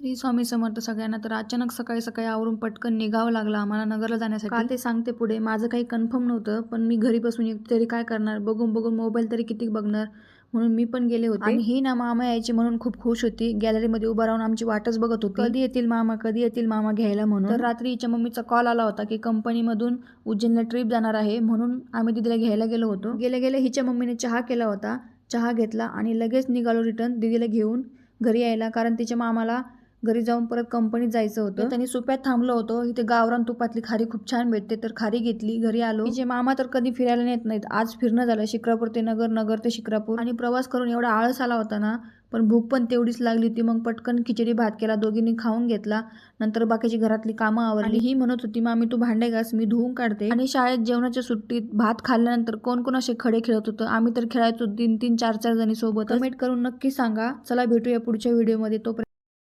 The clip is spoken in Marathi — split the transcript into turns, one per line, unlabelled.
श्री स्वामी समर्थ सगळ्यांना. तर अचानक सकाळी सकाळी आवरून पटकन निघावं लागलं आम्हाला नगरला जाण्यासाठी. का ते सांगते पुढे. माझं काही कन्फर्म नव्हतं, पण मी घरी बसून एकटी तरी काय करणार, बघून बघून मोबाईल तरी किती बघणार, म्हणून मी पण गेले होते. आणि ही ना मामा यायची म्हणून खूप खुश होती. गॅलरीमध्ये उभा राहून आमची वाटच बघत होती, कधी येतील मामा, कधी येतील मामा घ्यायला म्हणून. तर रात्री हिच्या मम्मीचा कॉल आला होता की कंपनीमधून उज्जैनला ट्रिप जाणार आहे, म्हणून आम्ही दीदीला घ्यायला गेलो होतो. गेले गेले हिच्या मम्मीने चहा केला होता, चहा घेतला आणि लगेच निघालो रिटर्न दीदीला घेऊन घरी यायला, कारण तिच्या मामाला घरी जाऊन परत कंपनीत जायचं होतं. त्यांनी सुप्यात थांबलो होतो. इथे गावरान तुपातली खारी खूप छान भेटते, तर खारी घेतली. घरी आलो. तिचे मामा तर कधी फिरायला नेत नाहीत. आज फिरणं झालं, शिक्रापूर ते नगर, नगर ते शिक्रापूर. आणि प्रवास करून एवढा आळस आला होता ना, पण भूक पण तेवढीच लागली होती. मग पटकन खिचडी भात केला, दोघींनी खाऊन घेतला. नंतर बाकीची घरातली कामं आवरली. ही म्हणत होती, मामी तू भांडे घास, मी धुवून काढते. आणि शाळेत जेवणाच्या सुट्टीत भात खाल्ल्यानंतर कोण कोण असे खडे खेळत होतं. आम्ही तर खेळायचो 3-3, 4-4 जणी सोबत. कमेंट करून नक्की सांगा. चला भेटूया पुढच्या व्हिडिओमध्ये. तोपर्यंत